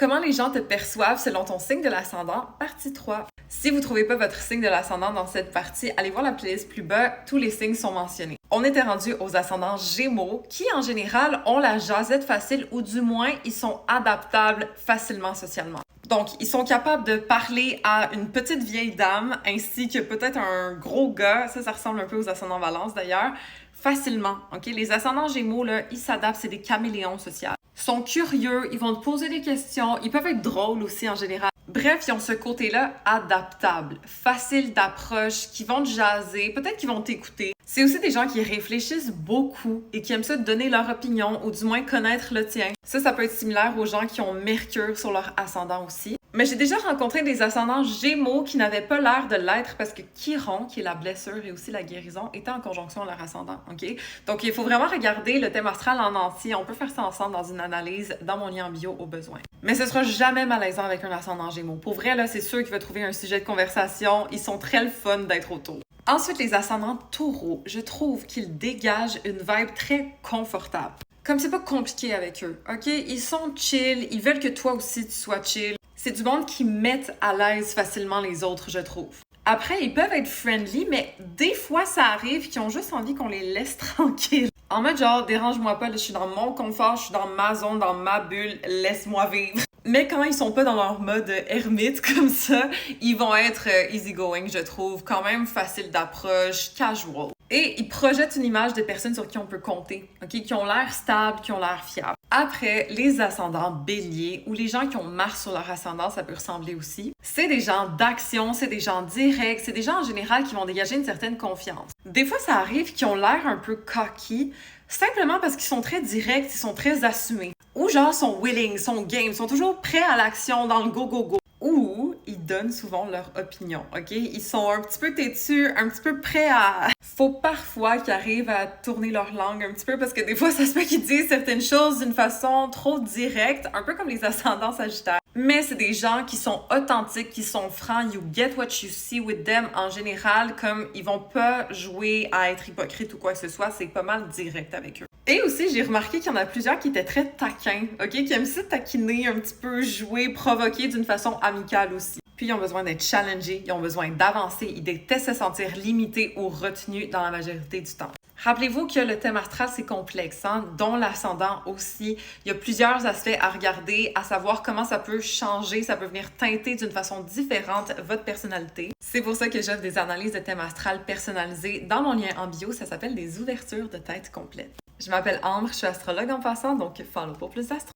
Comment les gens te perçoivent selon ton signe de l'ascendant, partie 3. Si vous ne trouvez pas votre signe de l'ascendant dans cette partie, allez voir la playlist plus bas, tous les signes sont mentionnés. On était rendu aux ascendants Gémeaux, qui en général ont la jasette facile ou du moins ils sont adaptables facilement socialement. Donc, ils sont capables de parler à une petite vieille dame ainsi que peut-être un gros gars, ça ressemble un peu aux ascendants Balance d'ailleurs, facilement. Ok, les ascendants Gémeaux, là, ils s'adaptent, c'est des caméléons sociaux. Ils sont curieux, ils vont te poser des questions, ils peuvent être drôles aussi en général. Bref, ils ont ce côté-là adaptable, facile d'approche, qui vont te jaser, peut-être qu'ils vont t'écouter. C'est aussi des gens qui réfléchissent beaucoup et qui aiment ça donner leur opinion ou du moins connaître le tien. Ça peut être similaire aux gens qui ont Mercure sur leur ascendant aussi. Mais j'ai déjà rencontré des ascendants Gémeaux qui n'avaient pas l'air de l'être parce que Chiron, qui est la blessure et aussi la guérison, était en conjonction à leur ascendant, ok? Donc, il faut vraiment regarder le thème astral en entier. On peut faire ça ensemble dans une analyse dans mon lien en bio au besoin. Mais ce sera jamais malaisant avec un ascendant Gémeaux. Pour vrai, là, c'est sûr qu'il va trouver un sujet de conversation. Ils sont très le fun d'être autour. Ensuite, les ascendants Taureaux, je trouve qu'ils dégagent une vibe très confortable. Comme c'est pas compliqué avec eux, ok? Ils sont chill, ils veulent que toi aussi tu sois chill. C'est du monde qui met à l'aise facilement les autres, je trouve. Après, ils peuvent être friendly, mais des fois, ça arrive qu'ils ont juste envie qu'on les laisse tranquilles. En mode genre, dérange-moi pas, là, je suis dans mon confort, je suis dans ma zone, dans ma bulle, laisse-moi vivre. Mais quand ils sont pas dans leur mode ermite comme ça, ils vont être easygoing, je trouve, quand même facile d'approche, casual. Et ils projettent une image de personnes sur qui on peut compter, ok, qui ont l'air stables, qui ont l'air fiables. Après, les ascendants Bélier ou les gens qui ont Mars sur leur ascendant, ça peut ressembler aussi. C'est des gens d'action, c'est des gens directs, c'est des gens en général qui vont dégager une certaine confiance. Des fois, ça arrive qu'ils ont l'air un peu cocky, simplement parce qu'ils sont très directs, ils sont très assumés. Ou genre sont willing, sont game, sont toujours prêts à l'action, dans le go-go-go. Ou ils donnent souvent leur opinion, ok? Ils sont un petit peu têtus, un petit peu prêts à... Faut parfois qu'ils arrivent à tourner leur langue un petit peu parce que des fois, ça se peut qu'ils disent certaines choses d'une façon trop directe, un peu comme les ascendants Sagittaires. Mais c'est des gens qui sont authentiques, qui sont francs, you get what you see with them en général, comme ils vont pas jouer à être hypocrite ou quoi que ce soit, c'est pas mal direct avec eux. Et aussi, j'ai remarqué qu'il y en a plusieurs qui étaient très taquins, ok? Qui aiment ça taquiner, un petit peu jouer, provoquer d'une façon amicale aussi. Puis ils ont besoin d'être challengés, ils ont besoin d'avancer, ils détestent se sentir limités ou retenus dans la majorité du temps. Rappelez-vous que le thème astral, c'est complexe, hein? Dont l'ascendant aussi. Il y a plusieurs aspects à regarder, à savoir comment ça peut changer, ça peut venir teinter d'une façon différente votre personnalité. C'est pour ça que j'offre des analyses de thème astral personnalisées dans mon lien en bio, ça s'appelle des ouvertures de tête complètes. Je m'appelle Ambre, je suis astrologue en passant, donc follow pour plus d'astro.